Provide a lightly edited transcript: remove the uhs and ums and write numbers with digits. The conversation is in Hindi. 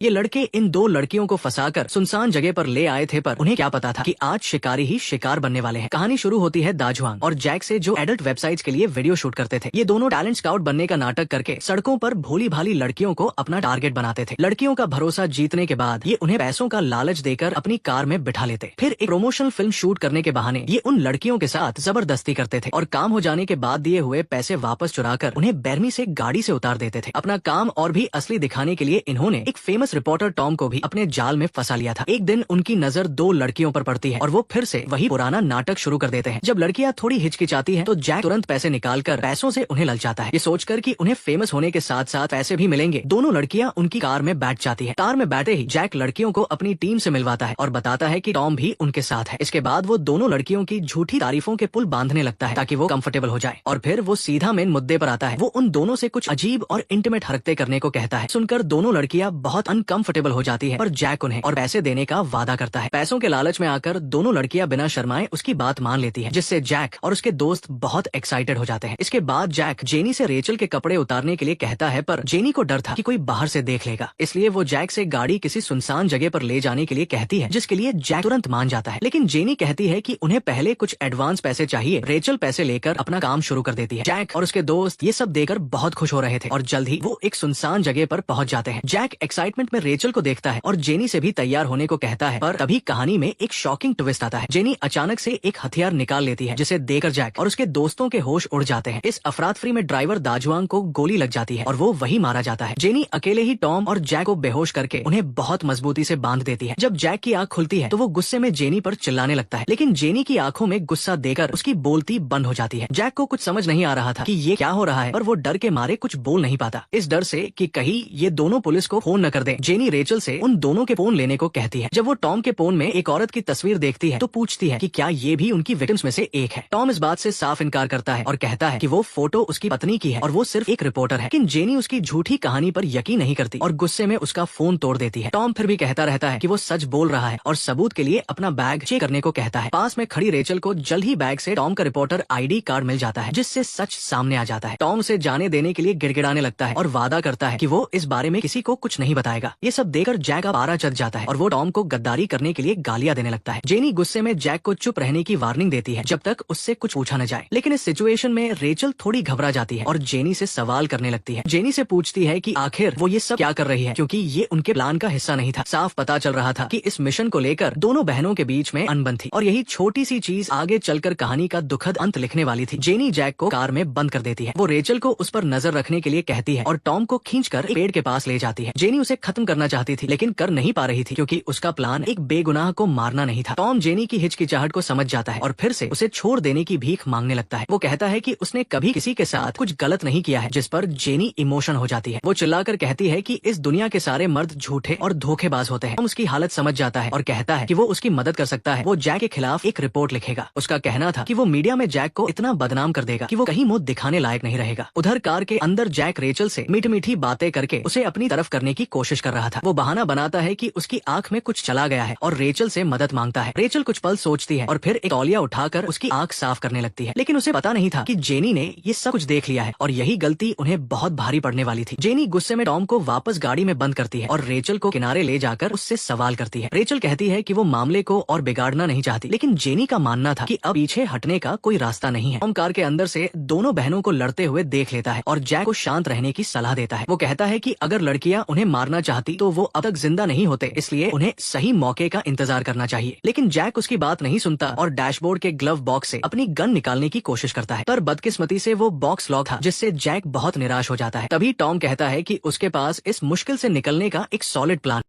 ये लड़के इन दो लड़कियों को फंसाकर सुनसान जगह पर ले आए थे, पर उन्हें क्या पता था कि आज शिकारी ही शिकार बनने वाले हैं। कहानी शुरू होती है दाजुआंग और जैक से, जो एडल्ट वेबसाइट्स के लिए वीडियो शूट करते थे। ये दोनों टैलेंट स्काउट बनने का नाटक करके सड़कों पर भोली भाली लड़कियों को अपना टारगेट बनाते थे। लड़कियों का भरोसा जीतने के बाद ये उन्हें पैसों का लालच देकर अपनी कार में बिठा लेते। फिर एक प्रमोशनल फिल्म शूट करने के बहाने ये उन लड़कियों के साथ जबरदस्ती करते थे और काम हो जाने के बाद दिए हुए पैसे वापस चुराकर उन्हें बेरमी से गाड़ी से उतार देते थे। अपना काम और भी असली दिखाने के लिए इन्होंने एक फेमस रिपोर्टर टॉम को भी अपने जाल में फंसा लिया था। एक दिन उनकी नजर दो लड़कियों पर पड़ती है और वो फिर से वही पुराना नाटक शुरू कर देते हैं। जब लड़कियां थोड़ी हिचकिचाती हैं तो जैक तुरंत पैसे निकालकर पैसों से उन्हें ललचाता है, ये सोचकर कि उन्हें फेमस होने के साथ साथ पैसे भी मिलेंगे। दोनों लड़कियां उनकी कार में बैठ जाती है। कार में बैठे ही जैक लड़कियों को अपनी टीम से मिलवाता है और बताता है कि टॉम भी उनके साथ है। इसके बाद वो दोनों लड़कियों की झूठी तारीफों के पुल बांधने लगता है ताकि वो कंफर्टेबल हो जाए और फिर वो सीधा मेन मुद्दे पर आता है। वो उन दोनों से कुछ अजीब और इंटीमेट हरकतें करने को कहता है। सुनकर दोनों लड़कियां बहुत अनकंफर्टेबल हो जाती है, पर जैक उन्हें और पैसे देने का वादा करता है। पैसों के लालच में आकर दोनों लड़कियां बिना शर्माए उसकी बात मान लेती है, जिससे जैक और उसके दोस्त बहुत एक्साइटेड हो जाते हैं। इसके बाद जैक जेनी से रेचल के कपड़े उतारने के लिए कहता है, पर जेनी को डर था कि कोई बाहर से देख लेगा, इसलिए वो जैक से गाड़ी किसी सुनसान जगह पर ले जाने के लिए कहती है, जिसके लिए जैक तुरंत मान जाता है। लेकिन जेनी कहती है कि उन्हें पहले कुछ एडवांस पैसे चाहिए। रेचल पैसे लेकर अपना काम शुरू कर देती है। जैक और उसके दोस्त ये सब देकर बहुत खुश हो रहे थे और जल्द ही वो एक सुनसान जगह पर पहुंच जाते हैं। जैक एक्साइटमेंट में रेचल को देखता है और जेनी से भी तैयार होने को कहता है, पर तभी कहानी में एक शॉकिंग ट्विस्ट आता है। जेनी अचानक से एक हथियार निकाल लेती है, जिसे देखकर जैक और उसके दोस्तों के होश उड़ जाते हैं। इस अफरातफरी में ड्राइवर दाजुआंग को गोली लग जाती है और वो वही मारा जाता है। जेनी अकेले ही टॉम और जैक को बेहोश करके उन्हें बहुत मजबूती से बांध देती है। जब जैक की आंख खुलती है तो वो गुस्से में जेनी पर चिल्लाने लगता है, लेकिन जेनी की आंखों में गुस्सा देकर उसकी बोलती बंद हो जाती है। जैक को कुछ समझ नहीं आ रहा था कि ये क्या हो रहा है, पर वो डर के मारे कुछ बोल नहीं पाता, इस डर से कि कहीं ये दोनों पुलिस को फोन न कर दें। जेनी रेचल से उन दोनों के फोन लेने को कहती है। जब वो टॉम के फोन में एक औरत की तस्वीर देखती है तो पूछती है कि क्या ये भी उनकी विक्टिम्स में से एक है। टॉम इस बात से साफ इनकार करता है और कहता है कि वो फोटो उसकी पत्नी की है और वो सिर्फ एक रिपोर्टर है। लेकिन जेनी उसकी झूठी कहानी पर यकीन नहीं करती और गुस्से में उसका फोन तोड़ देती है। टॉम फिर भी कहता रहता है कि वो सच बोल रहा है और सबूत के लिए अपना बैग चेक करने को कहता है। पास में खड़ी रेचल को जल्द ही बैग से टॉम का रिपोर्टर आईडी कार्ड मिल जाता है, जिससे सच सामने आ जाता है। टॉम से जाने देने के लिए गिड़गिड़ाने लगता है और वादा करता है कि वो इस बारे में किसी को कुछ नहीं बताएगा। ये सब देखकर जैक का पारा चढ़ जाता है और वो टॉम को गद्दारी करने के लिए गालियां देने लगता है। जेनी गुस्से में जैक को चुप रहने की वार्निंग देती है जब तक उससे कुछ पूछा न जाए, लेकिन इस सिचुएशन में रेचल थोड़ी घबरा जाती है और जेनी से सवाल करने लगती है। जेनी से पूछती है कि आखिर वो ये सब क्या कर रही है, क्योंकि ये उनके प्लान का हिस्सा नहीं था। साफ पता चल रहा था कि इस मिशन को लेकर दोनों बहनों के बीच में अनबन थी और यही छोटी सी चीज आगे चलकर कहानी का दुखद अंत लिखने वाली थी। जेनी जैक को कार में बंद कर देती है। वो रेचल को उस पर नजर रखने के लिए कहती है और टॉम को खींचकर एक पेड़ के पास ले जाती है। जेनी उसे खत्म करना चाहती थी, लेकिन कर नहीं पा रही थी क्योंकि उसका प्लान एक बेगुनाह को मारना नहीं था। टॉम जेनी की हिचकिचाहट को समझ जाता है और फिर से उसे छोड़ देने की भीख मांगने लगता है। वो कहता है कि उसने कभी किसी के साथ कुछ गलत नहीं किया है, जिस पर जेनी इमोशन हो जाती है। वो चिल्लाकर कहती है कि इस दुनिया के सारे मर्द झूठे और धोखेबाज होते हैं। टॉम उसकी हालत समझ जाता है और कहता है कि वो उसकी मदद कर सकता है। वो जैक के खिलाफ एक रिपोर्ट लिखेगा। उसका कहना था कि वो मीडिया में जैक को इतना बदनाम कर देगा कि वो कहीं मुंह दिखाने लायक नहीं रहेगा। उधर कार के अंदर जैक रेचल से मीठी मीठी बातें करके उसे अपनी तरफ करने की कोशिश कर रहा था। वो बहाना बनाता है कि उसकी आंख में कुछ चला गया है और रेचल से मदद मांगता है। रेचल कुछ पल सोचती है और फिर एक तौलिया उठाकर उसकी आंख साफ करने लगती है, लेकिन उसे पता नहीं था कि जेनी ने ये सब कुछ देख लिया है और यही गलती उन्हें बहुत भारी पड़ने वाली थी। जेनी गुस्से में टॉम को वापस गाड़ी में बंद करती है और रेचल को किनारे ले जाकर उससे सवाल करती है। रेचल कहती है कि वो मामले को और बिगाड़ना नहीं चाहती, लेकिन जेनी का मानना था कि अब पीछे हटने का कोई रास्ता नहीं है। टॉम कार के अंदर से दोनों बहनों को लड़ते हुए देख लेता है और जैक को शांत रहने की सलाह देता है। वो कहता है कि अगर लड़कियां उन्हें मारना चाहती तो वो अब तक जिंदा नहीं होते, इसलिए उन्हें सही मौके का इंतजार करना चाहिए। लेकिन जैक उसकी बात नहीं सुनता और डैशबोर्ड के ग्लव बॉक्स से अपनी गन निकालने की कोशिश करता है, पर बदकिस्मती से वो बॉक्स लॉक था, जिससे जैक बहुत निराश हो जाता है। तभी टॉम कहता है कि उसके पास इस मुश्किल से निकलने का एक सॉलिड प्लान